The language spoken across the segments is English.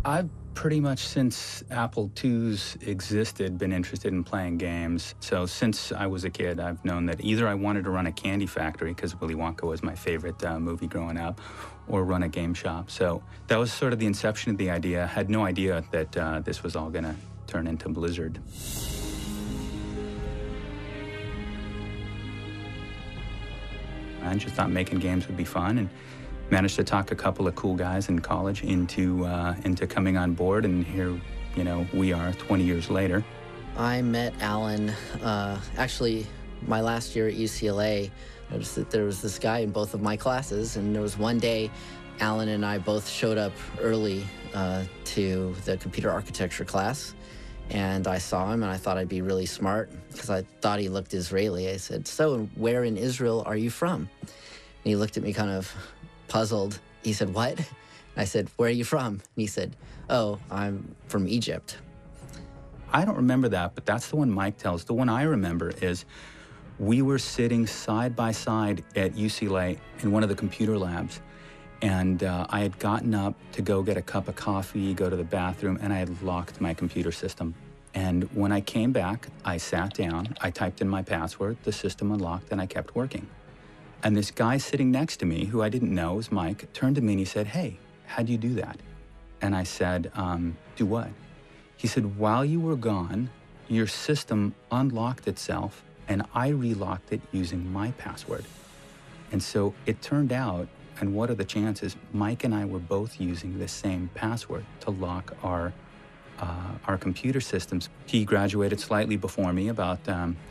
I've pretty much since Apple IIs existed been interested in playing games. So since I was a kid, I've known that either I wanted to run a candy factory because Willy Wonka was my favorite movie growing up, or run a game shop. So that was sort of the inception of the idea. Had no idea that this was all going to turn into Blizzard. I just thought making games would be fun, and managed to talk a couple of cool guys in college into coming on board, and here, we are 20 years later. I met Alan, actually, my last year at UCLA. I noticed that there was this guy in both of my classes, and there was one day Alan and I both showed up early to the computer architecture class, and I saw him, and I thought I'd be really smart because I thought he looked Israeli. I said, "So, where in Israel are you from?" And he looked at me kind of puzzled. He said, "What?" I said, "Where are you from?" And he said, "Oh, I'm from Egypt." I don't remember that, but that's the one Mike tells. The one I remember is we were sitting side by side at UCLA in one of the computer labs, and I had gotten up to go get a cup of coffee, go to the bathroom, and I had locked my computer system. And when I came back, I sat down, I typed in my password, the system unlocked, and I kept working. And this guy sitting next to me, who I didn't know was Mike, turned to me and he said, "Hey, how'd you do that?" And I said, "Do what?" He said, "While you were gone, your system unlocked itself and I relocked it using my password." And so it turned out, and what are the chances, Mike and I were both using the same password to lock our computer systems. He graduated slightly before me, about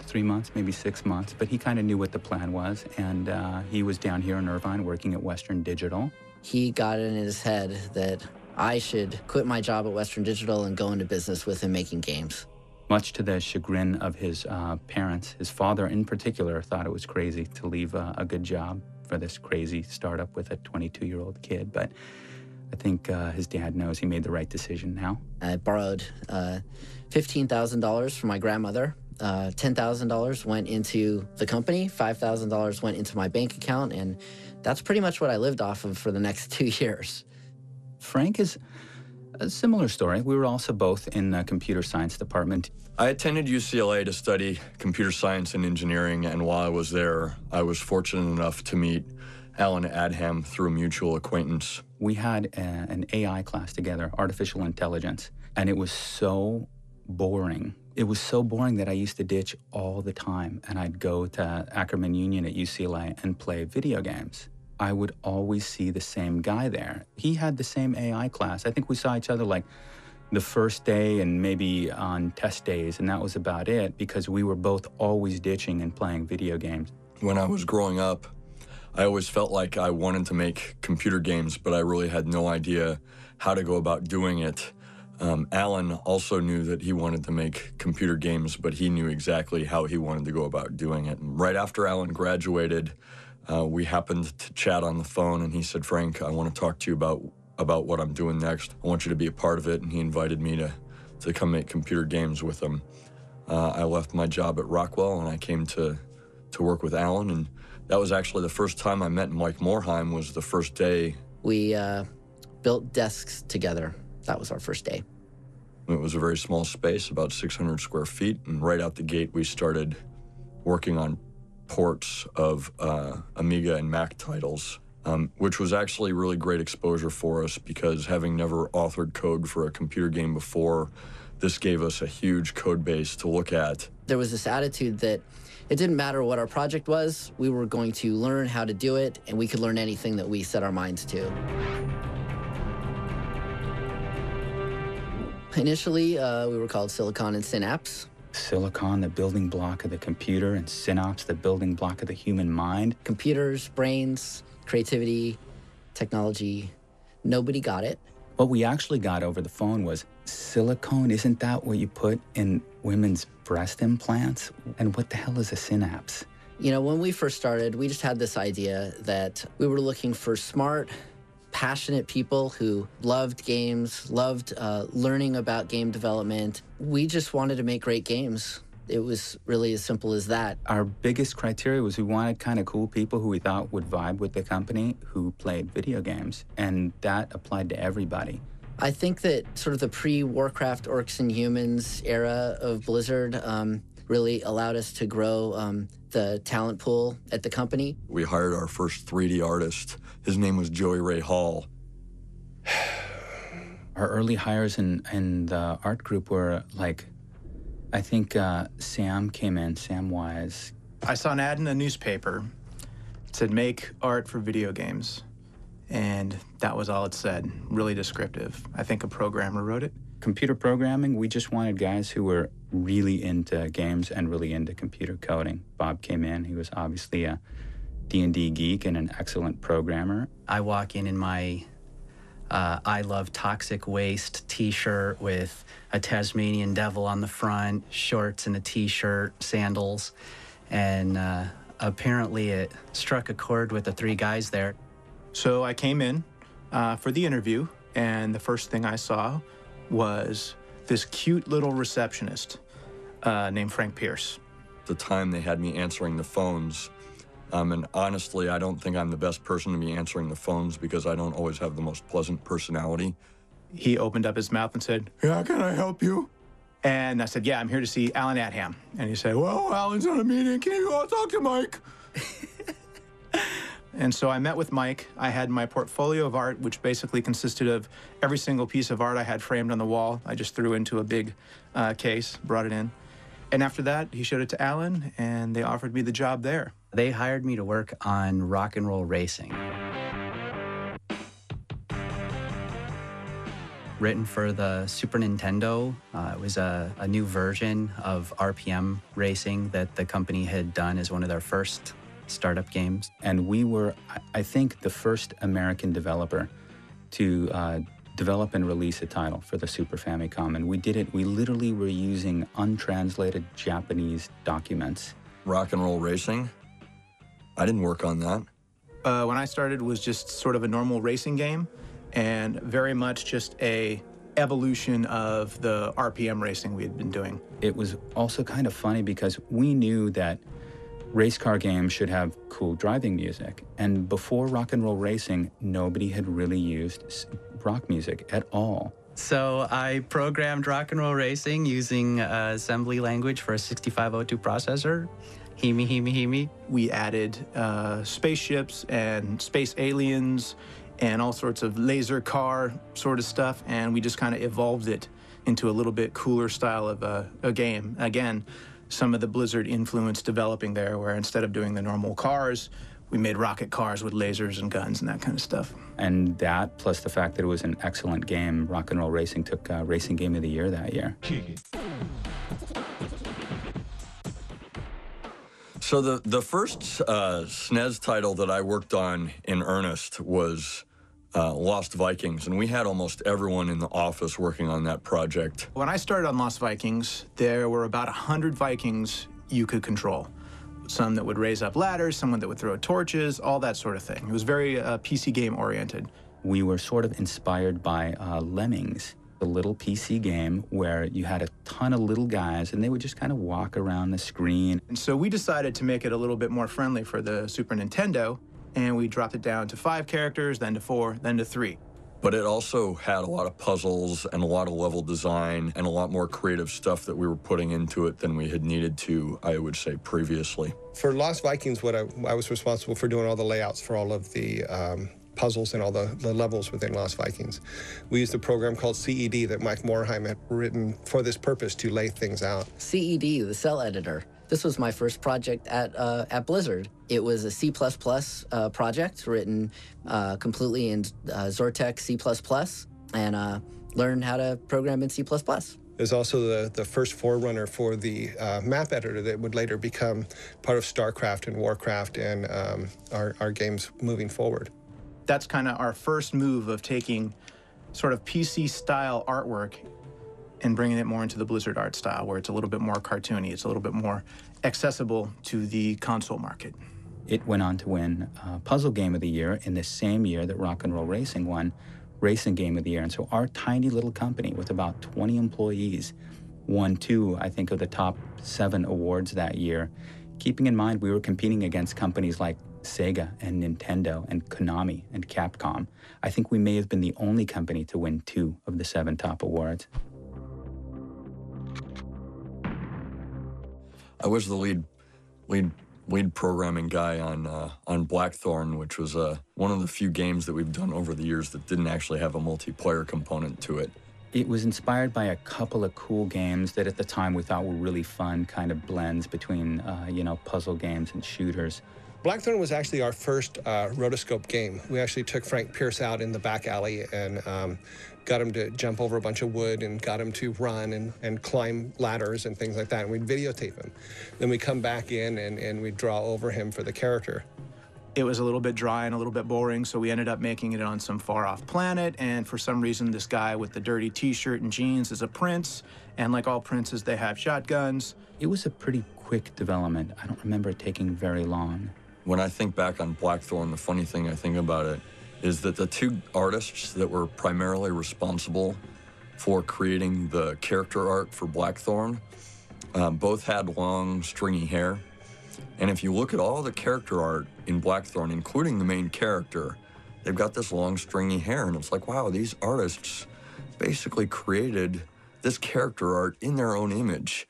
3 months, maybe 6 months, but he kind of knew what the plan was, and he was down here in Irvine working at Western Digital. He got it in his head that I should quit my job at Western Digital and go into business with him making games. Much to the chagrin of his parents, his father in particular thought it was crazy to leave a good job for this crazy startup with a 22-year-old kid, but I think his dad knows he made the right decision now. I borrowed $15,000 from my grandmother. $10,000 went into the company, $5,000 went into my bank account, and that's pretty much what I lived off of for the next 2 years. Frank is a similar story. We were also both in the computer science department. I attended UCLA to study computer science and engineering, and while I was there, I was fortunate enough to meet Alan Adham through a mutual acquaintance. We had an AI class together, artificial intelligence, and it was so boring. It was so boring that I used to ditch all the time, and I'd go to Ackerman Union at UCLA and play video games. I would always see the same guy there. He had the same AI class. I think we saw each other like the first day and maybe on test days, and that was about it because we were both always ditching and playing video games. When I was growing up, I always felt like I wanted to make computer games, but I really had no idea how to go about doing it. Alan also knew that he wanted to make computer games, but he knew exactly how he wanted to go about doing it. And right after Alan graduated, we happened to chat on the phone, and he said, "Frank, I want to talk to you about what I'm doing next. I want you to be a part of it." And he invited me to come make computer games with him. I left my job at Rockwell, and I came to work with Alan, and that was actually the first time I met Mike Morheim. Was the first day. We built desks together. That was our first day. It was a very small space, about 600 square feet, and right out the gate we started working on ports of Amiga and Mac titles, which was actually really great exposure for us because having never authored code for a computer game before, this gave us a huge code base to look at. There was this attitude that it didn't matter what our project was, we were going to learn how to do it, and we could learn anything that we set our minds to. Initially, we were called Silicon and Synapse. Silicon, the building block of the computer, and Synapse, the building block of the human mind. Computers, brains, creativity, technology, nobody got it. What we actually got over the phone was silicone. Isn't that what you put in women's breast implants? And what the hell is a synapse? You know, when we first started, we just had this idea that we were looking for smart, passionate people who loved games, loved learning about game development. We just wanted to make great games. It was really as simple as that. Our biggest criteria was we wanted kind of cool people who we thought would vibe with the company who played video games, and that applied to everybody. I think that sort of the pre-Warcraft Orcs and Humans era of Blizzard really allowed us to grow the talent pool at the company. We hired our first 3D artist. His name was Joey Ray Hall. Our early hires in the art group were like, I think Sam came in, Sam Wise. I saw an ad in a newspaper. It said, make art for video games. And that was all it said, really descriptive. I think a programmer wrote it. Computer programming, we just wanted guys who were really into games and really into computer coding. Bob came in, he was obviously a D&D geek and an excellent programmer. I walk in my I Love Toxic Waste t-shirt with a Tasmanian devil on the front, shorts and a t-shirt, sandals, and apparently it struck a chord with the three guys there. So I came in for the interview, and the first thing I saw was this cute little receptionist named Frank Pierce. At the time, they had me answering the phones. And honestly, I don't think I'm the best person to be answering the phones because I don't always have the most pleasant personality. He opened up his mouth and said, "Yeah, can I help you?" And I said, "Yeah, I'm here to see Alan Atham." And he said, "Well, Alan's on a meeting. Can you talk to Mike?" And so I met with Mike. I had my portfolio of art, which basically consisted of every single piece of art I had framed on the wall. I just threw into a big case, brought it in. And after that, he showed it to Alan, and they offered me the job there. They hired me to work on Rock and Roll Racing. Written for the Super Nintendo. It was a new version of RPM racing that the company had done as one of their first startup games. And we were, I think, the first American developer to develop and release a title for the Super Famicom. And we did it, we literally were using untranslated Japanese documents. Rock and Roll Racing? I didn't work on that. When I started, it was just sort of a normal racing game, and very much just a evolution of the RPM racing we had been doing. It was also kind of funny because we knew that race car games should have cool driving music. And before Rock and Roll Racing, nobody had really used rock music at all. So I programmed Rock and Roll Racing using assembly language for a 6502 processor. Himi, himi, himi. We added spaceships and space aliens and all sorts of laser car sort of stuff, and we just kind of evolved it into a little bit cooler style of a game. Again, some of the Blizzard influence developing there, where instead of doing the normal cars, we made rocket cars with lasers and guns and that kind of stuff. And that, plus the fact that it was an excellent game, Rock and Roll Racing took Racing Game of the Year that year. So the first SNES title that I worked on in earnest was Lost Vikings, and we had almost everyone in the office working on that project. When I started on Lost Vikings, there were about 100 Vikings you could control. Some that would raise up ladders, someone that would throw torches, all that sort of thing. It was very PC game oriented. We were sort of inspired by Lemmings, a little PC game where you had a ton of little guys and they would just kind of walk around the screen. And so we decided to make it a little bit more friendly for the Super Nintendo, and we dropped it down to 5 characters, then to 4, then to 3. But it also had a lot of puzzles and a lot of level design and a lot more creative stuff that we were putting into it than we had needed to, I would say, previously. For Lost Vikings, I was responsible for doing all the layouts for all of the puzzles and all the levels within Lost Vikings. We used a program called CED that Mike Morheim had written for this purpose to lay things out. CED, the cell editor. This was my first project at Blizzard. It was a C++ project written completely in Zortex C++, and learned how to program in C++. It was also the first forerunner for the map editor that would later become part of StarCraft and Warcraft and our games moving forward. That's kind of our first move of taking sort of PC-style artwork and bringing it more into the Blizzard art style, where it's a little bit more cartoony, it's a little bit more accessible to the console market. It went on to win Puzzle Game of the Year in the same year that Rock and Roll Racing won Racing Game of the Year. And so our tiny little company with about 20 employees won 2, I think, of the top 7 awards that year. Keeping in mind we were competing against companies like Sega and Nintendo and Konami and Capcom. I think we may have been the only company to win 2 of the 7 top awards. I was the lead programming guy on Blackthorn, which was one of the few games that we've done over the years that didn't actually have a multiplayer component to it. It was inspired by a couple of cool games that at the time we thought were really fun, kind of blends between, puzzle games and shooters. Blackthorn was actually our first rotoscope game. We actually took Frank Pierce out in the back alley and got him to jump over a bunch of wood and got him to run and climb ladders and things like that, and we'd videotape him. Then we'd come back in and we'd draw over him for the character. It was a little bit dry and a little bit boring, so we ended up making it on some far-off planet, and for some reason this guy with the dirty t-shirt and jeans is a prince, and like all princes, they have shotguns. It was a pretty quick development. I don't remember it taking very long. When I think back on Blackthorn, the funny thing I think about it is that the 2 artists that were primarily responsible for creating the character art for Blackthorn both had long, stringy hair. And if you look at all the character art in Blackthorn, including the main character, they've got this long, stringy hair, and it's like, wow, these artists basically created this character art in their own image.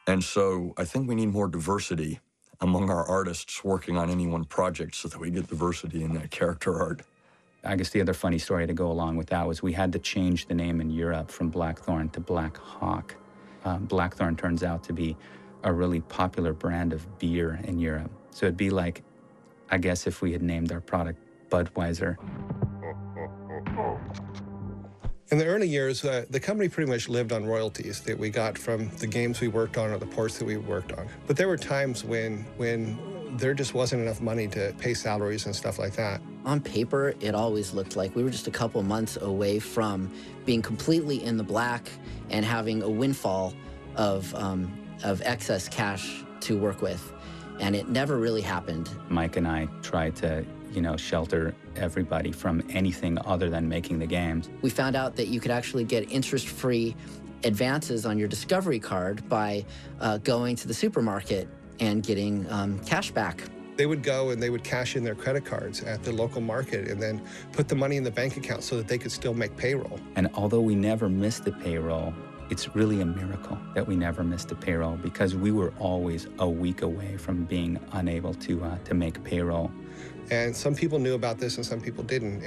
And so I think we need more diversity among our artists working on any one project so that we get diversity in that character art. I guess the other funny story to go along with that was we had to change the name in Europe from Blackthorn to Black Hawk. Blackthorn turns out to be a really popular brand of beer in Europe. So it'd be like, I guess, if we had named our product Budweiser. In the early years, the company pretty much lived on royalties that we got from the games we worked on or the ports that we worked on. But there were times when there just wasn't enough money to pay salaries and stuff like that. On paper, it always looked like we were just a couple months away from being completely in the black and having a windfall of excess cash to work with, and it never really happened. Mike and I tried to, shelter everybody from anything other than making the games. We found out that you could actually get interest-free advances on your Discovery card by going to the supermarket and getting cash back. They would go and they would cash in their credit cards at the local market and then put the money in the bank account so that they could still make payroll. And although we never missed the payroll, it's really a miracle that we never missed a payroll because we were always a week away from being unable to make payroll. And some people knew about this and some people didn't.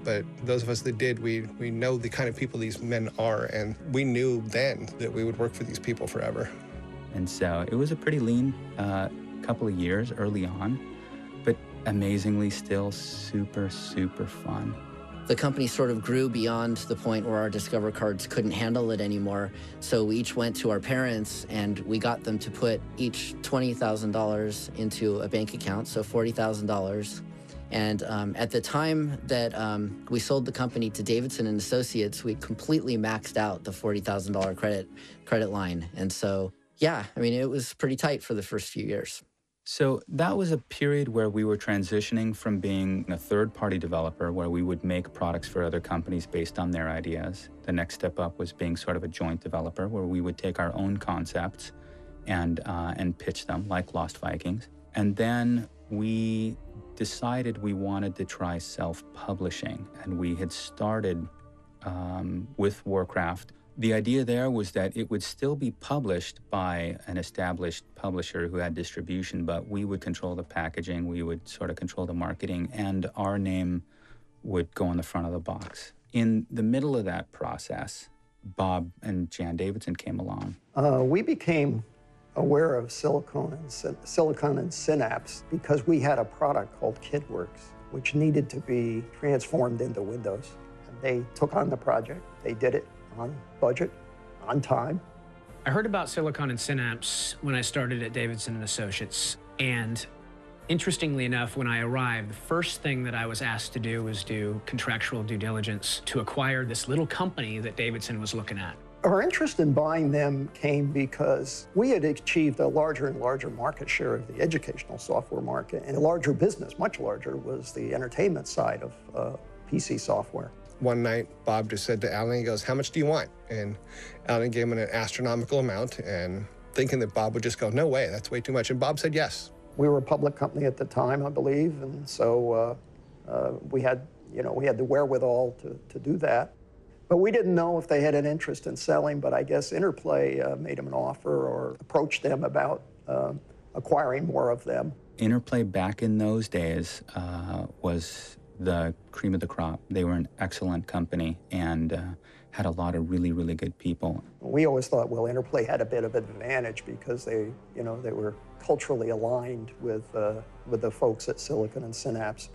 But those of us that did, we know the kind of people these men are, and we knew then that we would work for these people forever. And so it was a pretty lean couple of years early on, but amazingly still super, super fun. The company sort of grew beyond the point where our Discover cards couldn't handle it anymore. So we each went to our parents and we got them to put each $20,000 into a bank account, so $40,000. And at the time that we sold the company to Davidson and Associates, we completely maxed out the $40,000 credit line. And so, yeah, I mean, it was pretty tight for the first few years. So that was a period where we were transitioning from being a third-party developer where we would make products for other companies based on their ideas. The next step up was being sort of a joint developer where we would take our own concepts and pitch them like Lost Vikings. And then we decided we wanted to try self-publishing, and we had started with Warcraft. The idea there was that it would still be published by an established publisher who had distribution, but we would control the packaging, we would sort of control the marketing, and our name would go on the front of the box. In the middle of that process, Bob and Jan Davidson came along. We became aware of Silicon and Synapse because we had a product called KidWorks, which needed to be transformed into Windows. And they took on the project, they did it on budget, on time. I heard about Silicon and Synapse when I started at Davidson and Associates. And interestingly enough, when I arrived, the first thing that I was asked to do was do contractual due diligence to acquire this little company that Davidson was looking at. Our interest in buying them came because we had achieved a larger and larger market share of the educational software market, and a larger business, much larger, was the entertainment side of PC software. One night, Bob just said to Alan, he goes, "How much do you want?" And Alan gave him an astronomical amount, and thinking that Bob would just go, "No way, that's way too much." And Bob said yes. We were a public company at the time, I believe, and so we had the wherewithal to do that. But we didn't know if they had an interest in selling, but I guess Interplay made them an offer or approached them about acquiring more of them. Interplay back in those days was the cream of the crop. They were an excellent company and had a lot of really, really good people. We always thought, well, Interplay had a bit of an advantage because they were culturally aligned with the folks at Silicon and Synapse.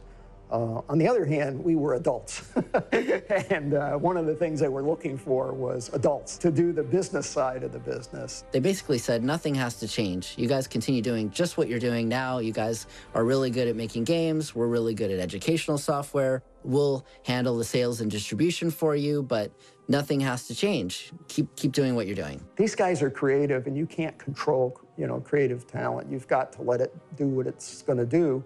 On the other hand, we were adults. And one of the things they were looking for was adults to do the business side of the business. They basically said, nothing has to change. You guys continue doing just what you're doing now. You guys are really good at making games. We're really good at educational software. We'll handle the sales and distribution for you, but nothing has to change. Keep doing what you're doing. These guys are creative, and you can't control, creative talent. You've got to let it do what it's going to do.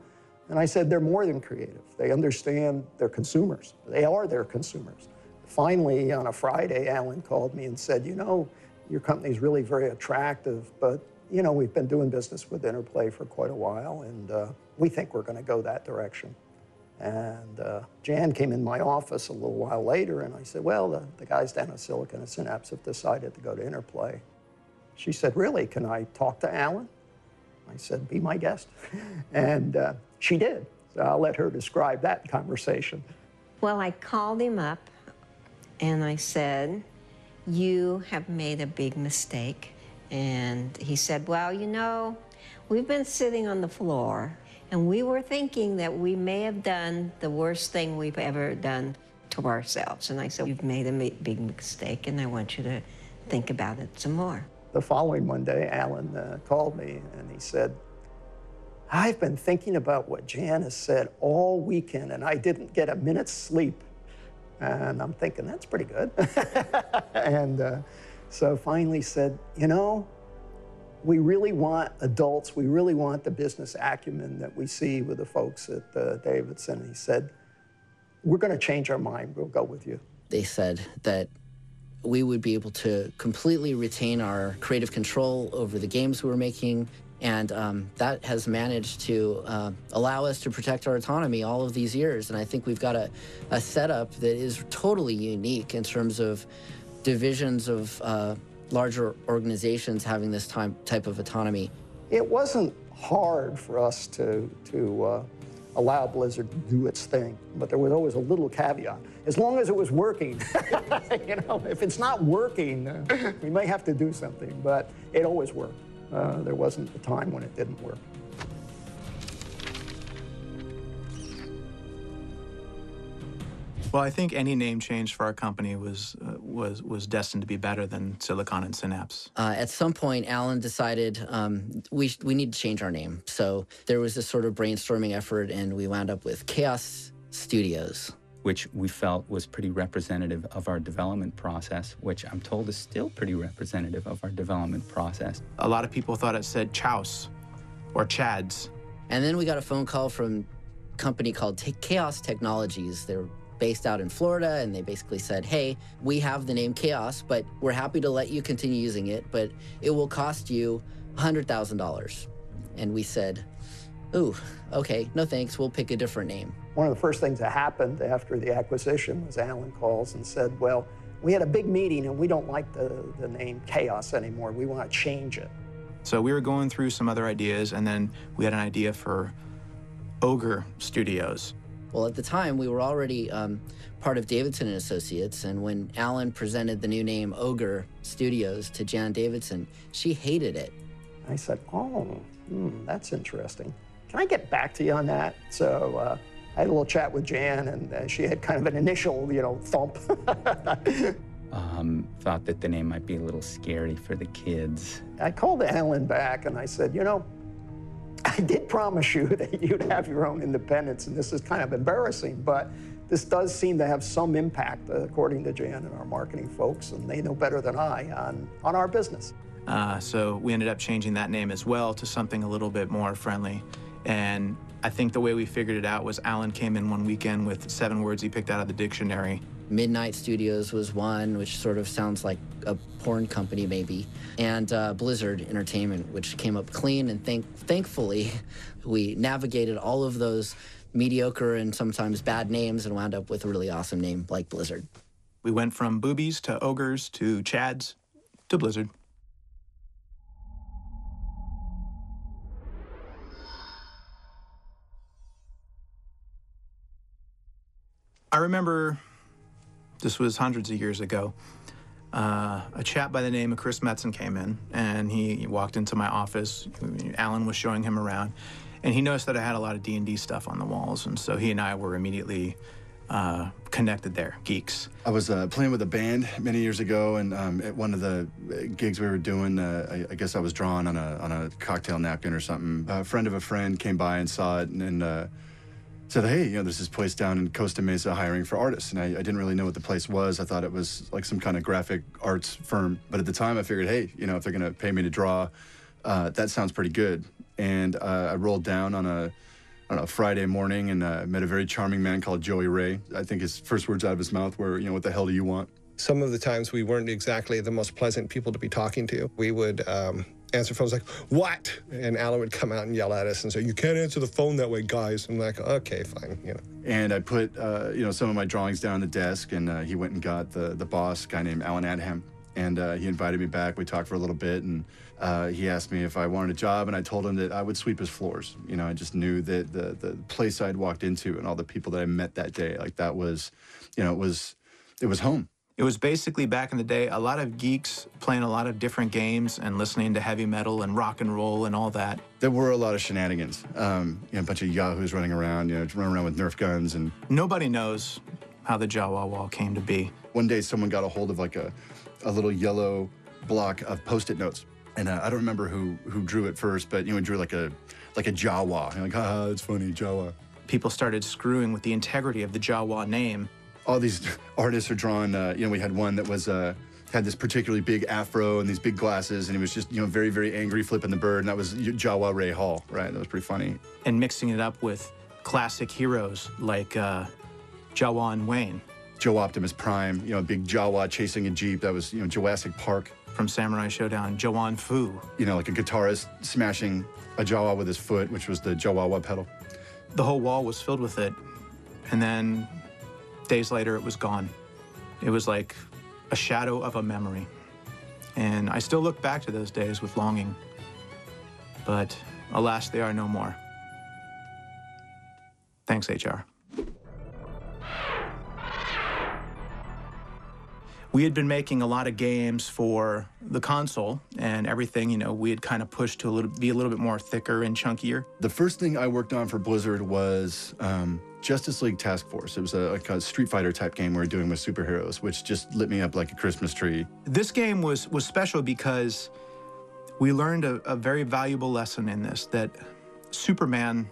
And I said, they're more than creative. They understand they're consumers. They are their consumers. Finally, on a Friday, Alan called me and said, your company's really very attractive, but, we've been doing business with Interplay for quite a while, and we think we're going to go that direction. And Jan came in my office a little while later, and I said, well, the guys down at Silicon and Synapse have decided to go to Interplay. She said, really, can I talk to Alan? I said, be my guest. And she did. So I'll let her describe that conversation. Well, I called him up and I said, you have made a big mistake. And he said, well, we've been sitting on the floor and we were thinking that we may have done the worst thing we've ever done to ourselves. And I said, you've made a big mistake and I want you to think about it some more. The following Monday, Alan called me and he said, I've been thinking about what Jan has said all weekend and I didn't get a minute's sleep. And I'm thinking, that's pretty good. And so finally said, we really want adults, we really want the business acumen that we see with the folks at Davidson. He said, we're going to change our mind, we'll go with you. They said that we would be able to completely retain our creative control over the games we were making, and that has managed to allow us to protect our autonomy all of these years. And I think we've got a setup that is totally unique in terms of divisions of larger organizations having this type of autonomy. It wasn't hard for us to allow Blizzard to do its thing, but there was always a little caveat. As long as it was working, if it's not working, we may have to do something, but it always worked. There wasn't a time when it didn't work. Well, I think any name change for our company was destined to be better than Silicon and Synapse. At some point, Alan decided we need to change our name. So there was this sort of brainstorming effort, and we wound up with Chaos Studios, which we felt was pretty representative of our development process, which I'm told is still pretty representative of our development process. A lot of people thought it said Chouse or Chads. And then we got a phone call from a company called Chaos Technologies. They're based out in Florida, and they basically said, hey, we have the name Chaos, but we're happy to let you continue using it, but it will cost you $100,000. And we said, ooh, okay, no thanks, we'll pick a different name. One of the first things that happened after the acquisition was Alan calls and said, well, we had a big meeting and we don't like the name Chaos anymore. We want to change it. So we were going through some other ideas, and then we had an idea for Ogre Studios. Well, at the time, we were already part of Davidson & Associates, and when Alan presented the new name Ogre Studios to Jan Davidson, she hated it. I said, oh, that's interesting. Can I get back to you on that? So I had a little chat with Jan, and she had kind of an initial, thump. Thought that the name might be a little scary for the kids. I called Alan back, and I said, I did promise you that you'd have your own independence, and this is kind of embarrassing, but this does seem to have some impact, according to Jan and our marketing folks, and they know better than I on our business. So we ended up changing that name as well to something a little bit more friendly. And I think the way we figured it out was Alan came in one weekend with 7 words he picked out of the dictionary, Midnight Studios was one, which sort of sounds like a porn company maybe, and Blizzard Entertainment, which came up clean, and thankfully we navigated all of those mediocre and sometimes bad names and wound up with a really awesome name like Blizzard. We went from boobies to ogres to chads to Blizzard. I remember, this was hundreds of years ago, a chap by the name of Chris Metzen came in, and he walked into my office. Alan was showing him around, and he noticed that I had a lot of D&D stuff on the walls, and so he and I were immediately connected there, geeks. I was playing with a band many years ago, and at one of the gigs we were doing, I guess I was drawing on a cocktail napkin or something. A friend of a friend came by and saw it, and said, hey, you know, there's this place down in Costa Mesa hiring for artists. And I didn't really know what the place was. I thought it was like some kind of graphic arts firm. But at the time I figured, hey, you know, if they're gonna pay me to draw, that sounds pretty good. And I rolled down on a, I don't know, Friday morning, and met a very charming man called Joey Ray. I think his first words out of his mouth were, you know, what the hell do you want? Some of the times we weren't exactly the most pleasant people to be talking to. We would answer phones like, what? And Alan would come out and yell at us and say, you can't answer the phone that way, guys. I'm like, okay, fine, you know. And I put, you know, some of my drawings down on the desk, and he went and got the boss, a guy named Alan Adham. And he invited me back. We talked for a little bit, and he asked me if I wanted a job, and I told him that I would sweep his floors. You know, I just knew that the place I'd walked into and all the people that I met that day, like that was, you know, it was home. It was basically, back in the day, a lot of geeks playing a lot of different games and listening to heavy metal and rock and roll and all that. There were a lot of shenanigans. You know, a bunch of yahoos running around, you know, running around with Nerf guns. And nobody knows how the Jawa Wall came to be. One day someone got a hold of like a little yellow block of Post-it notes. And I don't remember who drew it first, but, you know, he drew like a Jawa. And like, haha, it's funny, Jawa. People started screwing with the integrity of the Jawa name. All these artists are drawn, you know, we had one that was, had this particularly big afro and these big glasses, and he was just, you know, very, very angry flipping the bird, and that was Jawa Ray Hall, right? That was pretty funny. And mixing it up with classic heroes like Jawa and Wayne. Joe Optimus Prime, you know, a big Jawa chasing a Jeep. That was, you know, Jurassic Park. From Samurai Showdown, Jawan Fu. You know, like a guitarist smashing a Jawa with his foot, which was the Jawawa pedal. The whole wall was filled with it, and then days later, it was gone. It was like a shadow of a memory. And I still look back to those days with longing. But alas, they are no more. Thanks, HR. We had been making a lot of games for the console, and everything, you know, we had kind of pushed to be a little bit more thicker and chunkier. The first thing I worked on for Blizzard was Justice League Task Force. It was like a Street Fighter type game we were doing with superheroes, which just lit me up like a Christmas tree. This game was special because we learned a very valuable lesson in this, that Superman,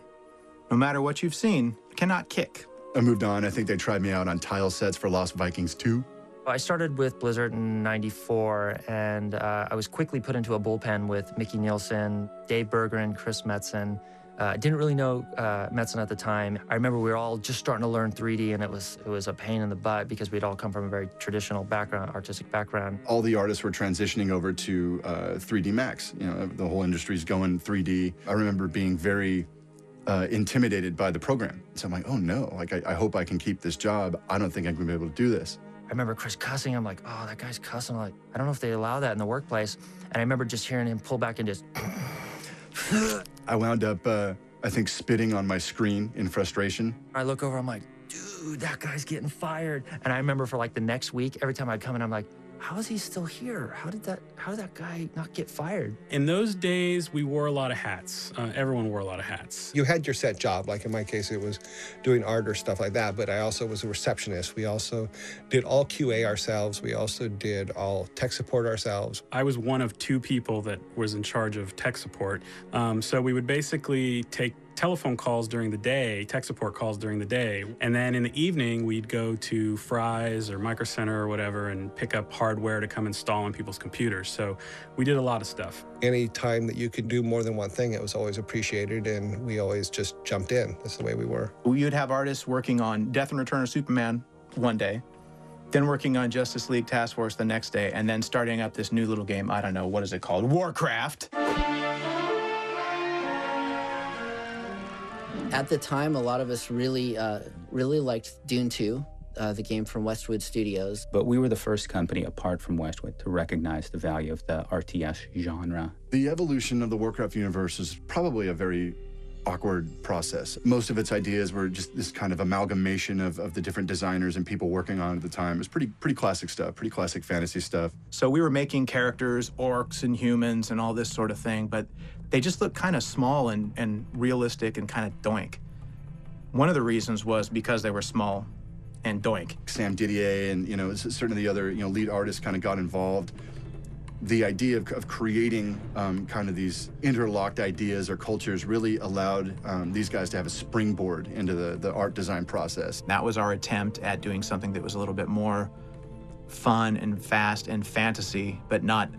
no matter what you've seen, cannot kick. I moved on. I think they tried me out on tile sets for Lost Vikings 2. I started with Blizzard in '94, and I was quickly put into a bullpen with Mickey Nielsen, Dave Bergeron, Chris Metzen. I didn't really know Metzen at the time. I remember we were all just starting to learn 3D, and it was a pain in the butt because we'd all come from a very traditional background, artistic background. All the artists were transitioning over to 3D Max. You know, the whole industry's going 3D. I remember being very intimidated by the program. So I'm like, oh no, like I hope I can keep this job. I don't think I'm gonna be able to do this. I remember Chris cussing. I'm like, oh, that guy's cussing. Like, I don't know if they allow that in the workplace. And I remember just hearing him pull back and just... I wound up, I think, spitting on my screen in frustration. I look over, I'm like, dude, that guy's getting fired. And I remember for like the next week, every time I'd come in, I'm like, how is he still here? How did that guy not get fired? In those days, we wore a lot of hats. Everyone wore a lot of hats. You had your set job, like in my case, it was doing art or stuff like that, but I also was a receptionist. We also did all QA ourselves. We also did all tech support ourselves. I was one of two people that was in charge of tech support. So we would basically take telephone calls during the day, tech support calls during the day, and then in the evening we'd go to Fry's or Micro Center or whatever and pick up hardware to come install on people's computers. So we did a lot of stuff. Any time that you could do more than one thing, it was always appreciated, and we always just jumped in. That's the way we were. You'd have artists working on Death and Return of Superman one day, Then working on Justice League Task Force the next day, and then starting up this new little game, I don't know, what is it called? Warcraft! At the time, a lot of us really liked Dune 2, the game from Westwood Studios. But we were the first company, apart from Westwood, to recognize the value of the RTS genre. The evolution of the Warcraft universe is probably a very awkward process. Most of its ideas were just this kind of amalgamation of the different designers and people working on it at the time. It was pretty classic stuff, pretty classic fantasy stuff. So we were making characters, orcs and humans and all this sort of thing, but they just looked kind of small and realistic and kind of doink. One of the reasons was because they were small and doink. Sam Didier and, you know, certain of the other, you know, lead artists kind of got involved. The idea of creating kind of these interlocked ideas or cultures really allowed these guys to have a springboard into the art design process. That was our attempt at doing something that was a little bit more fun and fast and fantasy, but not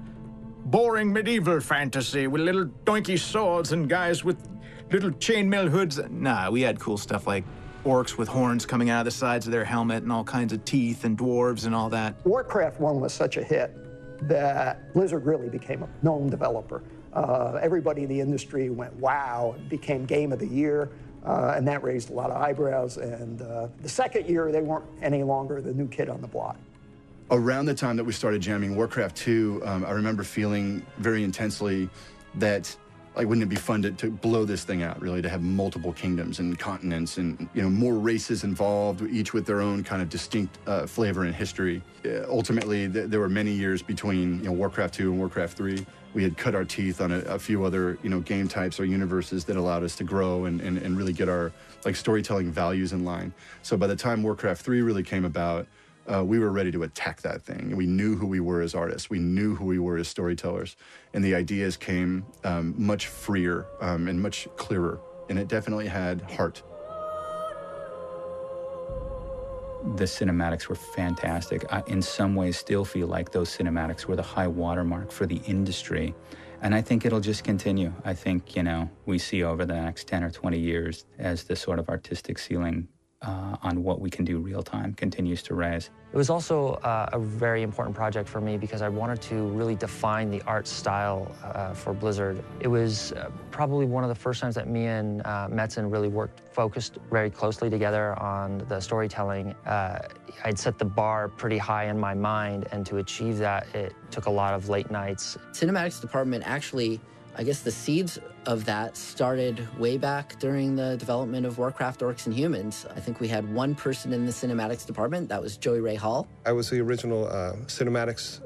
boring medieval fantasy with little doinky swords and guys with little chainmail hoods. Nah, we had cool stuff like orcs with horns coming out of the sides of their helmet and all kinds of teeth and dwarves and all that. Warcraft 1 was such a hit that Blizzard really became a known developer. Everybody in the industry went, wow, it became Game of the Year, and that raised a lot of eyebrows. And the second year, they weren't any longer the new kid on the block. Around the time that we started jamming Warcraft 2, I remember feeling very intensely that, like, wouldn't it be fun to blow this thing out, really, to have multiple kingdoms and continents and, you know, more races involved, each with their own kind of distinct flavor and history. Ultimately, there were many years between, you know, Warcraft 2 and Warcraft 3. We had cut our teeth on a few other, you know, game types or universes that allowed us to grow and really get our, like, storytelling values in line. So by the time Warcraft 3 really came about, we were ready to attack that thing. We knew who we were as artists. We knew who we were as storytellers. And the ideas came much freer and much clearer. And it definitely had heart. The cinematics were fantastic. I, in some ways, still feel like those cinematics were the high watermark for the industry. And I think it'll just continue. I think, you know, we see over the next 10 or 20 years as the sort of artistic ceiling on what we can do real time continues to rise. It was also a very important project for me because I wanted to really define the art style for Blizzard. It was probably one of the first times that me and Metzen really focused very closely together on the storytelling. I'd set the bar pretty high in my mind, and to achieve that, it took a lot of late nights. Cinematics department actually, I guess the seeds of that started way back during the development of Warcraft, Orcs, and Humans. I think we had one person in the cinematics department. That was Joey Ray Hall. I was the original cinematics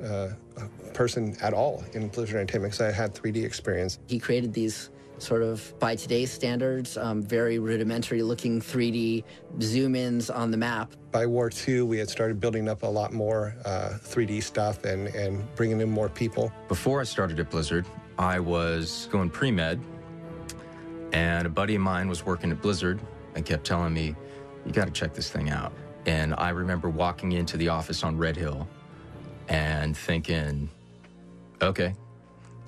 person at all in Blizzard Entertainment because I had 3D experience. He created these sort of, by today's standards, very rudimentary looking 3D zoom-ins on the map. By War II, we had started building up a lot more 3D stuff and bringing in more people. Before I started at Blizzard, I was going pre-med, and a buddy of mine was working at Blizzard and kept telling me, you got to check this thing out. And I remember walking into the office on Red Hill and thinking, okay,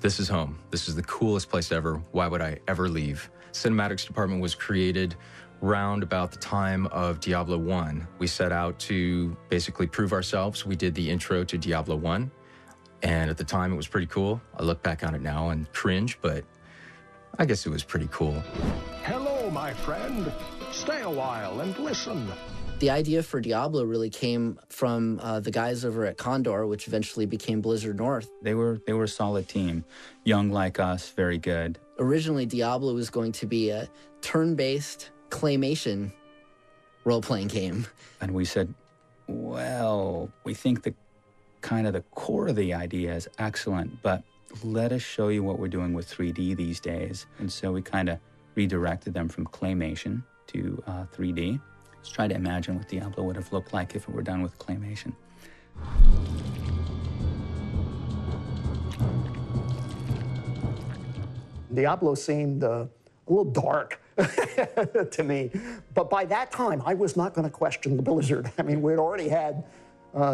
this is home. This is the coolest place ever. Why would I ever leave? Cinematics department was created round about the time of Diablo 1. We set out to basically prove ourselves. We did the intro to Diablo 1. And at the time, it was pretty cool. I look back on it now and cringe, but I guess it was pretty cool. Hello, my friend. Stay a while and listen. The idea for Diablo really came from the guys over at Condor, which eventually became Blizzard North. They were a solid team, young like us, very good. Originally, Diablo was going to be a turn-based claymation role-playing game. And we said, well, we think the kind of the core of the idea is excellent, but let us show you what we're doing with 3D these days. And so we kind of redirected them from claymation to 3D. Let's try to imagine what Diablo would have looked like if it were done with claymation. Diablo seemed a little dark to me. But by that time, I was not going to question the Blizzard. I mean, we'd already had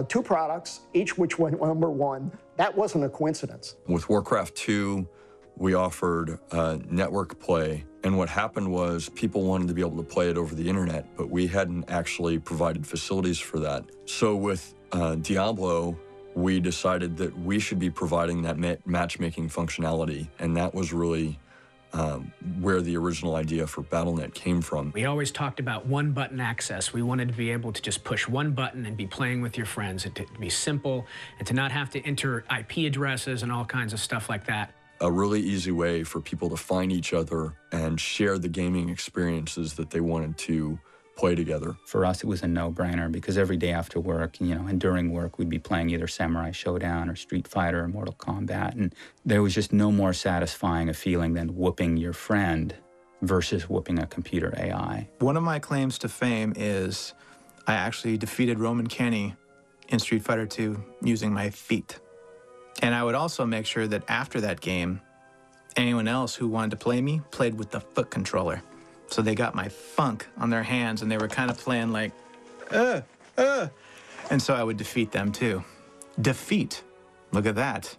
2 products, each which went #1. That wasn't a coincidence. With Warcraft 2, We offered network play, and what happened was people wanted to be able to play it over the internet, but we hadn't actually provided facilities for that. So with Diablo, we decided that we should be providing that matchmaking functionality, and that was really where the original idea for BattleNet came from. We always talked about one-button access. We wanted to be able to just push one button and be playing with your friends, and to be simple, and to not have to enter IP addresses and all kinds of stuff like that. A really easy way for people to find each other and share the gaming experiences that they wanted to play together. For us, it was a no-brainer because every day after work, and during work, we'd be playing either Samurai Showdown or Street Fighter or Mortal Kombat, and there was just no more satisfying a feeling than whooping your friend versus whooping a computer AI. One of my claims to fame is I actually defeated Roman Kenny in Street Fighter 2 using my feet. And I would also make sure that after that game, anyone else who wanted to play me played with the foot controller. So they got my funk on their hands, and they were kind of playing like, And so I would defeat them too. Defeat. Look at that.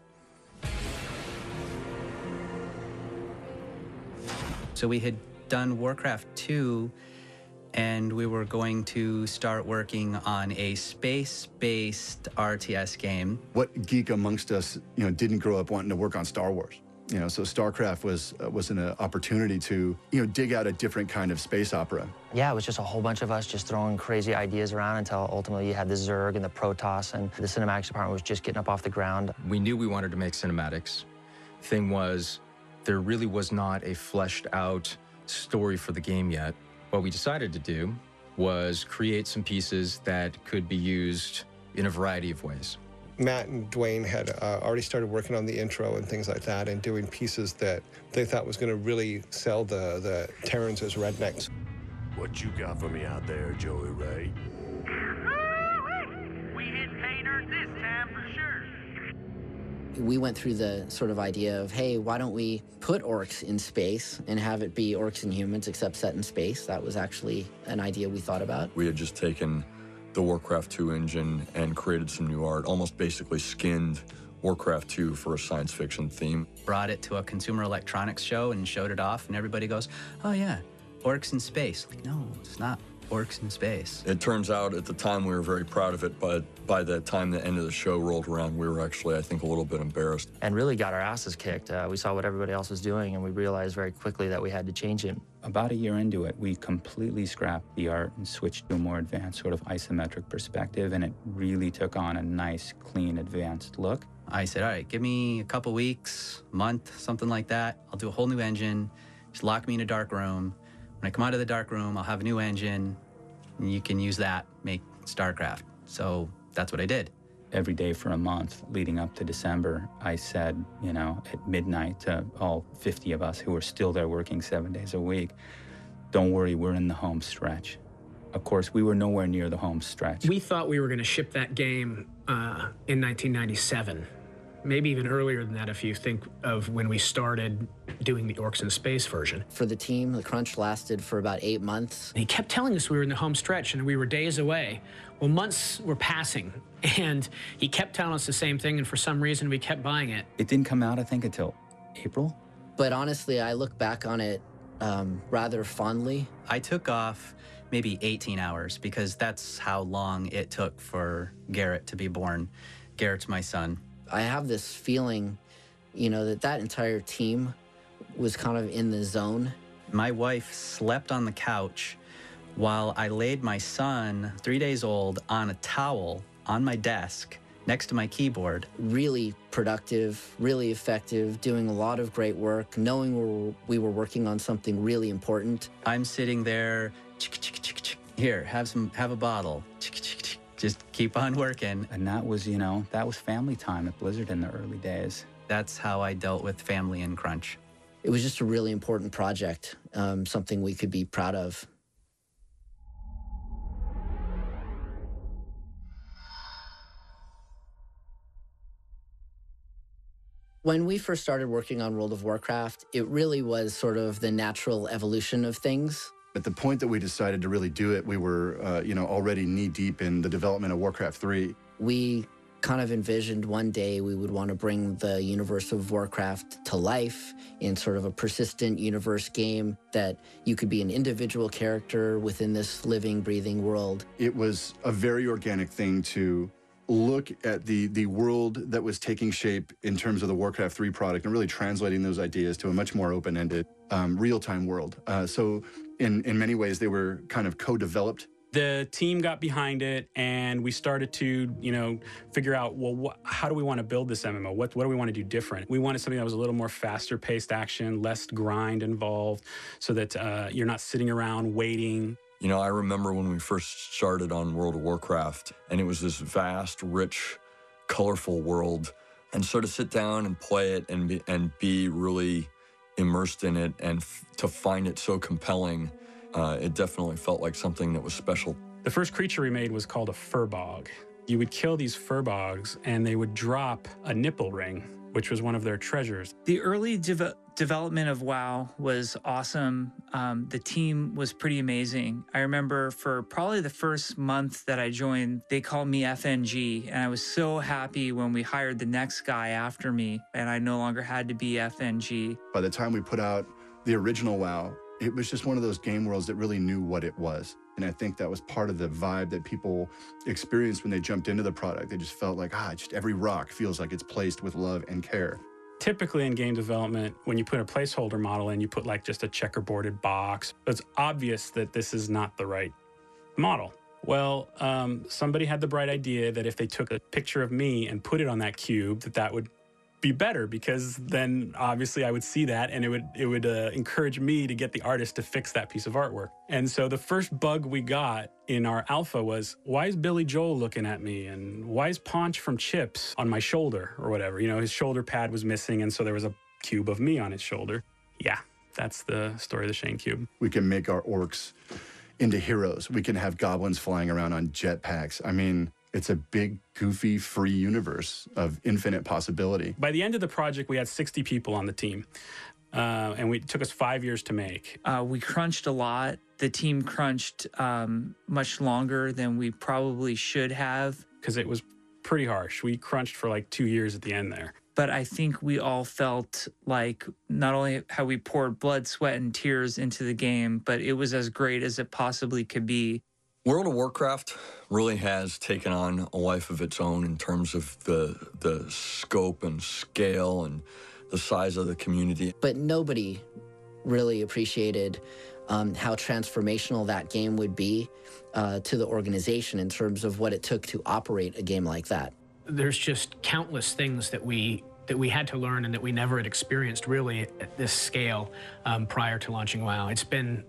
So we had done Warcraft 2, and we were going to start working on a space-based RTS game. What geek amongst us, didn't grow up wanting to work on Star Wars? So StarCraft was an opportunity to, dig out a different kind of space opera. Yeah, it was just a whole bunch of us just throwing crazy ideas around until ultimately you had the Zerg and the Protoss, and the cinematics department was just getting up off the ground. We knew we wanted to make cinematics. Thing was, there really was not a fleshed out story for the game yet. What we decided to do was create some pieces that could be used in a variety of ways. Matt and Dwayne had already started working on the intro and things like that and doing pieces that they thought was going to really sell the Terrans as rednecks. What you got for me out there, Joey Ray? We hit pay dirt this time for sure. We went through the sort of idea of, hey, why don't we put orcs in space and have it be orcs and humans except set in space? That was actually an idea we thought about. We had just taken the Warcraft 2 engine and created some new art, almost basically skinned Warcraft 2 for a science fiction theme. Brought it to a consumer electronics show and showed it off, and everybody goes, oh yeah, orcs in space. Like, no, it's not orcs in space. It turns out at the time we were very proud of it, but by the time the end of the show rolled around, we were actually, I think, a little bit embarrassed. And really got our asses kicked. We saw what everybody else was doing, and we realized very quickly that we had to change it. About a year into it, we completely scrapped the art and switched to a more advanced sort of isometric perspective, and it really took on a nice, clean, advanced look. I said, all right, give me a couple weeks, month, something like that. I'll do a whole new engine. Just lock me in a dark room. When I come out of the dark room, I'll have a new engine, and you can use that, make StarCraft. So that's what I did. Every day for a month leading up to December, I said, at midnight to all 50 of us who were still there working 7 days a week, don't worry, we're in the home stretch. Of course, we were nowhere near the home stretch. We thought we were going to ship that game in 1997. Maybe even earlier than that if you think of when we started doing the Orcs in Space version. For the team, the crunch lasted for about 8 months. And he kept telling us we were in the home stretch and we were days away. Well, months were passing, and he kept telling us the same thing, and for some reason we kept buying it. It didn't come out, I think, until April. But honestly, I look back on it rather fondly. I took off maybe 18 hours because that's how long it took for Garrett to be born. Garrett's my son. I have this feeling, that entire team was kind of in the zone. My wife slept on the couch while I laid my son, 3 days old, on a towel on my desk next to my keyboard. Really productive, really effective, doing a lot of great work, knowing we were working on something really important. I'm sitting there, here, have a bottle. Just keep on working. And that was, that was family time at Blizzard in the early days. That's how I dealt with family and crunch. It was just a really important project, something we could be proud of. When we first started working on World of Warcraft, it really was sort of the natural evolution of things. At the point that we decided to really do it, we were, already knee-deep in the development of Warcraft 3. We kind of envisioned one day we would want to bring the universe of Warcraft to life in sort of a persistent universe game that you could be an individual character within this living, breathing world. It was a very organic thing to look at the world that was taking shape in terms of the Warcraft 3 product and really translating those ideas to a much more open-ended, real-time world. So in many ways, they were kind of co-developed. The team got behind it, and we started to, figure out, well, how do we want to build this MMO? What do we want to do different? We wanted something that was a little more faster-paced action, less grind involved, so that you're not sitting around waiting. I remember when we first started on World of Warcraft, and it was this vast, rich, colorful world. And so to sit down and play it and be really immersed in it and to find it so compelling, it definitely felt like something that was special. The first creature we made was called a furbog. You would kill these furbogs, and they would drop a nipple ring, which was one of their treasures. The early development of WoW was awesome. The team was pretty amazing. I remember for probably the first month that I joined, they called me FNG, and I was so happy when we hired the next guy after me, and I no longer had to be FNG. By the time we put out the original WoW, it was just one of those game worlds that really knew what it was. And I think that was part of the vibe that people experienced when they jumped into the product. They just felt like, just every rock feels like it's placed with love and care. Typically in game development, when you put a placeholder model in, you put like just a checkerboarded box. It's obvious that this is not the right model. Well, somebody had the bright idea that if they took a picture of me and put it on that cube, that would be better, because then obviously I would see that, and it would encourage me to get the artist to fix that piece of artwork. And so the first bug we got in our alpha was, why is Billy Joel looking at me? And why is Paunch from Chips on my shoulder or whatever? His shoulder pad was missing, and so there was a cube of me on his shoulder. Yeah, that's the story of the Shane Cube. We can make our orcs into heroes. We can have goblins flying around on jetpacks. I mean, it's a big, goofy, free universe of infinite possibility. By the end of the project, we had 60 people on the team, and it took us 5 years to make. We crunched a lot. The team crunched much longer than we probably should have. Because it was pretty harsh. We crunched for like 2 years at the end there. But I think we all felt like not only how we poured blood, sweat, and tears into the game, but it was as great as it possibly could be. World of Warcraft really has taken on a life of its own in terms of the scope and scale and the size of the community. But nobody really appreciated how transformational that game would be to the organization in terms of what it took to operate a game like that. There's just countless things that we had to learn and that we never had experienced really at this scale prior to launching WoW. It's been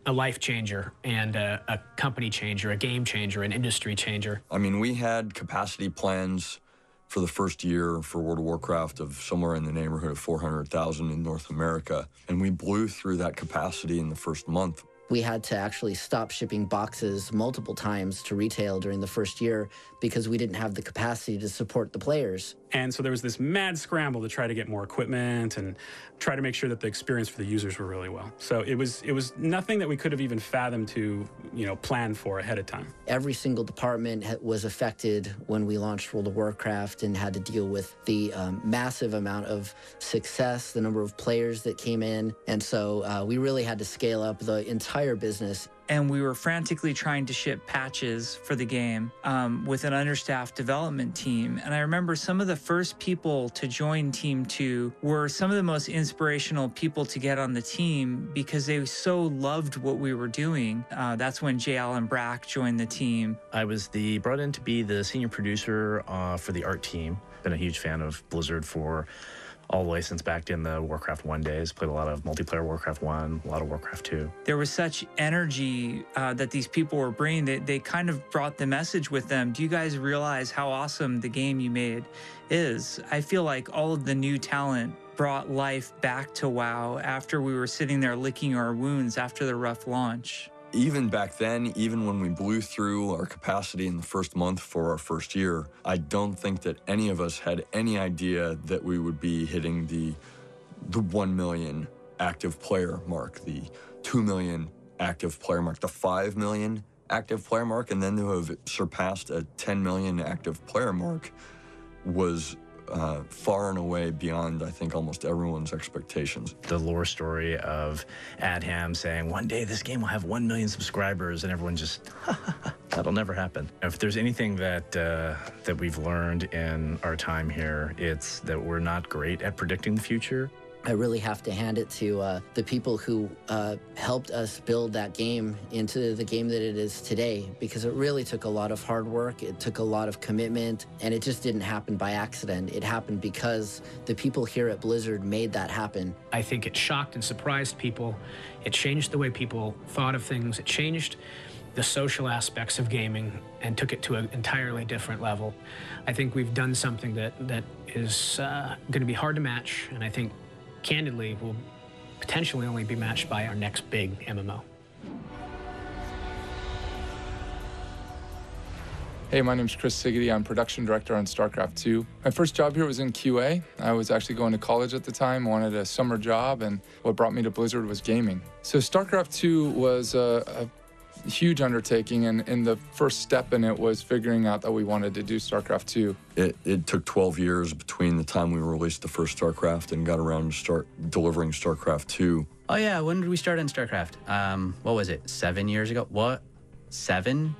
a life changer and a company changer, a game changer, an industry changer. I mean, we had capacity plans for the first year for World of Warcraft of somewhere in the neighborhood of 400,000 in North America, and we blew through that capacity in the first month. We had to actually stop shipping boxes multiple times to retail during the first year because we didn't have the capacity to support the players. And so there was this mad scramble to try to get more equipment and try to make sure that the experience for the users were really well. So it was nothing that we could have even fathomed to, plan for ahead of time. Every single department was affected when we launched World of Warcraft and had to deal with the massive amount of success, the number of players that came in. And so we really had to scale up the entire business. And we were frantically trying to ship patches for the game with an understaffed development team. And I remember some of the first people to join Team 2 were some of the most inspirational people to get on the team because they so loved what we were doing. That's when J. Allen Brack joined the team. I was brought in to be the senior producer for the art team. Been a huge fan of Blizzard for all the way since back in the Warcraft 1 days. Played a lot of multiplayer Warcraft 1, a lot of Warcraft 2. There was such energy that these people were bringing that they kind of brought the message with them. Do you guys realize how awesome the game you made is? I feel like all of the new talent brought life back to WoW after we were sitting there licking our wounds after the rough launch. Even back then, even when we blew through our capacity in the first month for our first year, I don't think that any of us had any idea that we would be hitting the 1 million active player mark, the 2 million active player mark, the 5 million active player mark, and then to have surpassed a 10 million active player mark. was far and away beyond, I think, almost everyone's expectations. The lore story of Adham saying, one day this game will have 1 million subscribers, and everyone just, that'll never happen. If there's anything that that we've learned in our time here, it's that we're not great at predicting the future. I really have to hand it to the people who helped us build that game into the game that it is today, because it really took a lot of hard work, it took a lot of commitment, and it just didn't happen by accident. It happened because the people here at Blizzard made that happen. I think it shocked and surprised people. It changed the way people thought of things. It changed the social aspects of gaming and took it to an entirely different level. I think we've done something that is going to be hard to match, and I think candidly will potentially only be matched by our next big MMO. Hey, my name's Chris Siggety. I'm production director on StarCraft 2. My first job here was in QA. I was actually going to college at the time, wanted a summer job, and what brought me to Blizzard was gaming. So StarCraft 2 was a huge undertaking, and the first step in it was figuring out that we wanted to do StarCraft 2. It took 12 years between the time we released the first StarCraft and got around to start delivering StarCraft 2. Oh yeah, when did we start on StarCraft? What was it, 7 years ago? What, 7?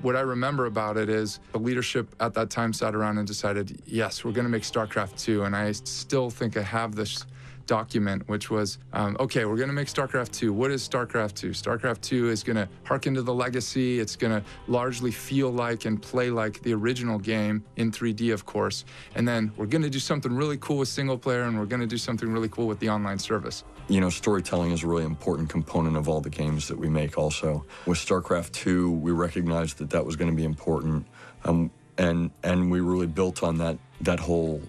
What I remember about it is the leadership at that time sat around and decided, yes, we're going to make StarCraft 2, and I still think I have this document, which was, okay, we're going to make StarCraft 2. What is StarCraft 2? StarCraft 2 is going to hearken to the legacy. It's going to largely feel like and play like the original game in 3D, of course. And then we're going to do something really cool with single player, and we're going to do something really cool with the online service. You know, storytelling is a really important component of all the games that we make also. With StarCraft 2, we recognized that that was going to be important, and we really built on that whole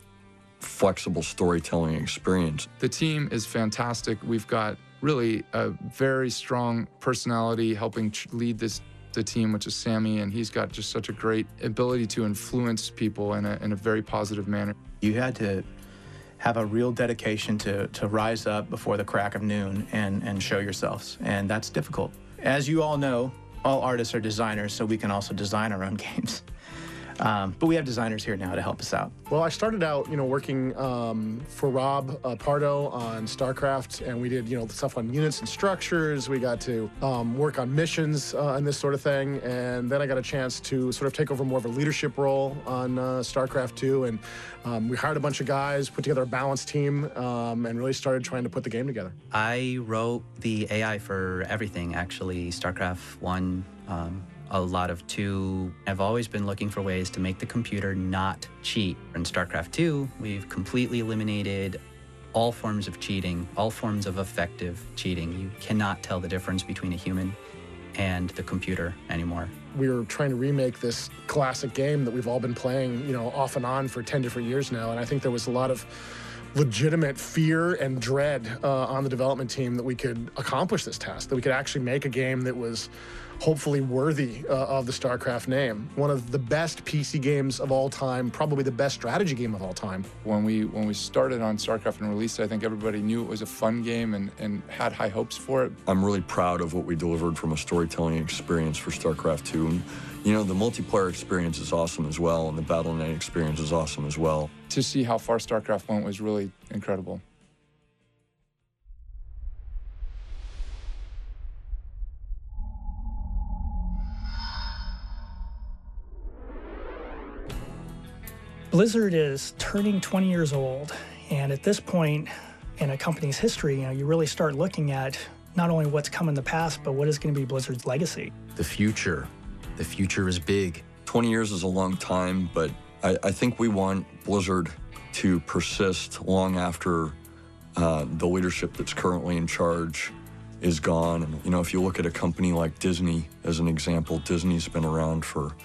flexible storytelling experience. The team is fantastic. We've got really a very strong personality helping lead the team, which is Sammy, and he's got just such a great ability to influence people in a very positive manner. You had to have a real dedication to rise up before the crack of noon and show yourselves, and that's difficult. As you all know, all artists are designers, so we can also design our own games. But we have designers here now to help us out. Well, I started out, working for Rob Pardo on StarCraft, and we did, stuff on units and structures. We got to work on missions and this sort of thing. And then I got a chance to sort of take over more of a leadership role on StarCraft 2. And we hired a bunch of guys, put together a balanced team, and really started trying to put the game together. I wrote the AI for everything, actually. StarCraft 1, a lot of 2. I've always been looking for ways to make the computer not cheat. In StarCraft 2, we've completely eliminated all forms of cheating, all forms of effective cheating. You cannot tell the difference between a human and the computer anymore. We were trying to remake this classic game that we've all been playing, off and on for 10 different years now, and I think there was a lot of legitimate fear and dread on the development team that we could accomplish this task, that we could actually make a game that was hopefully worthy of the StarCraft name. One of the best PC games of all time, probably the best strategy game of all time. When we started on StarCraft and released it, I think everybody knew it was a fun game and had high hopes for it. I'm really proud of what we delivered from a storytelling experience for StarCraft 2. And, the multiplayer experience is awesome as well, and the Battle.net experience is awesome as well. To see how far StarCraft went was really incredible. Blizzard is turning 20 years old, and at this point in a company's history, you really start looking at not only what's come in the past, but what is going to be Blizzard's legacy. The future is big. 20 years is a long time, but I think we want Blizzard to persist long after the leadership that's currently in charge is gone. And, if you look at a company like Disney as an example, Disney's been around for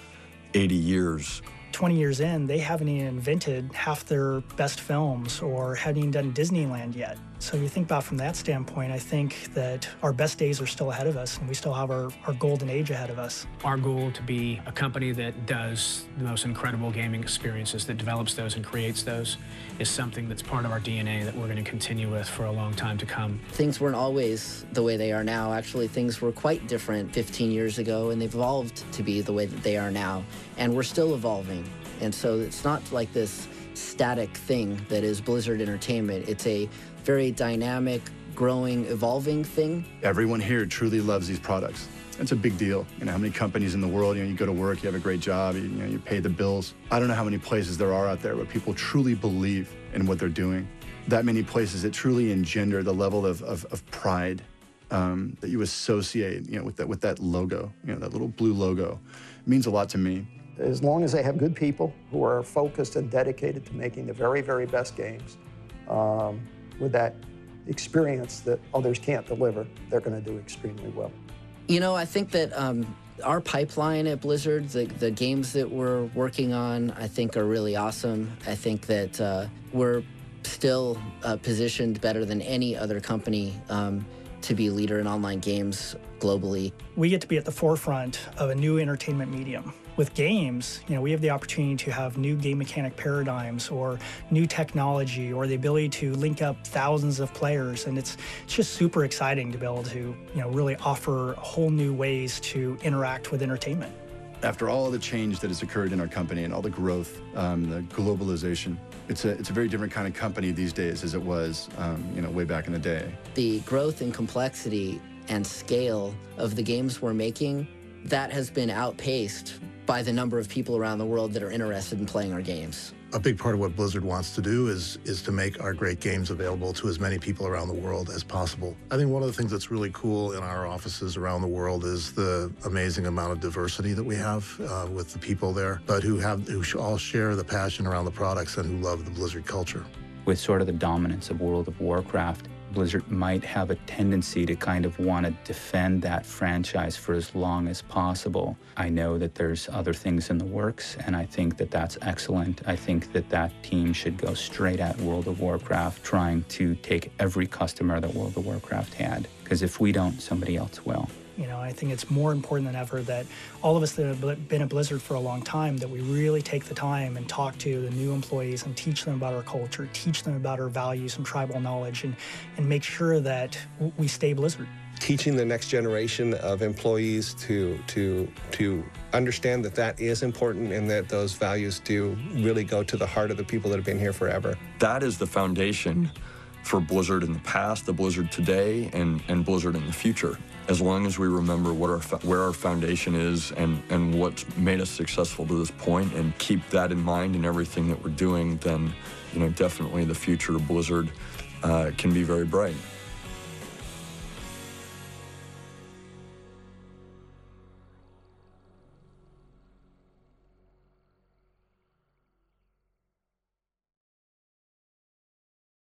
80 years. 20 years in, they haven't even invented half their best films or haven't even done Disneyland yet. So you think about from that standpoint, I think that our best days are still ahead of us, and we still have our golden age ahead of us. Our goal to be a company that does the most incredible gaming experiences, that develops those and creates those, is something that's part of our DNA that we're going to continue with for a long time to come. Things weren't always the way they are now. Actually, things were quite different 15 years ago, and they've evolved to be the way that they are now. And we're still evolving. And so it's not like this static thing that is Blizzard Entertainment. It's a very dynamic, growing, evolving thing. Everyone here truly loves these products. It's a big deal. You know, how many companies in the world, you go to work, you have a great job, you pay the bills. I don't know how many places there are out there where people truly believe in what they're doing. That many places that truly engender the level of pride that you associate, with that logo, that little blue logo. It means a lot to me. As long as they have good people who are focused and dedicated to making the very, very best games, with that experience that others can't deliver, they're going to do extremely well. I think that our pipeline at Blizzard, the games that we're working on, I think are really awesome. I think that we're still positioned better than any other company to be a leader in online games globally. We get to be at the forefront of a new entertainment medium. With games, we have the opportunity to have new game mechanic paradigms or new technology or the ability to link up thousands of players. And it's just super exciting to be able to, really offer whole new ways to interact with entertainment. After all the change that has occurred in our company and all the growth, the globalization, it's a very different kind of company these days as it was, way back in the day. The growth and complexity and scale of the games we're making, that has been outpaced by the number of people around the world that are interested in playing our games. A big part of what Blizzard wants to do is to make our great games available to as many people around the world as possible. I think one of the things that's really cool in our offices around the world is the amazing amount of diversity that we have with the people there, but who all share the passion around the products and who love the Blizzard culture. With sort of the dominance of World of Warcraft, Blizzard might have a tendency to kind of want to defend that franchise for as long as possible. I know that there's other things in the works, and I think that that's excellent. I think that that team should go straight at World of Warcraft, trying to take every customer that World of Warcraft had, because if we don't, somebody else will. I think it's more important than ever that all of us that have been at Blizzard for a long time, that we really take the time and talk to the new employees and teach them about our culture, teach them about our values and tribal knowledge, and make sure that we stay Blizzard. Teaching the next generation of employees to understand that is important and that those values do really go to the heart of the people that have been here forever. That is the foundation for Blizzard in the past, the Blizzard today, and Blizzard in the future. As long as we remember where our foundation is and what's made us successful to this point and keep that in mind in everything that we're doing, then definitely the future of Blizzard can be very bright.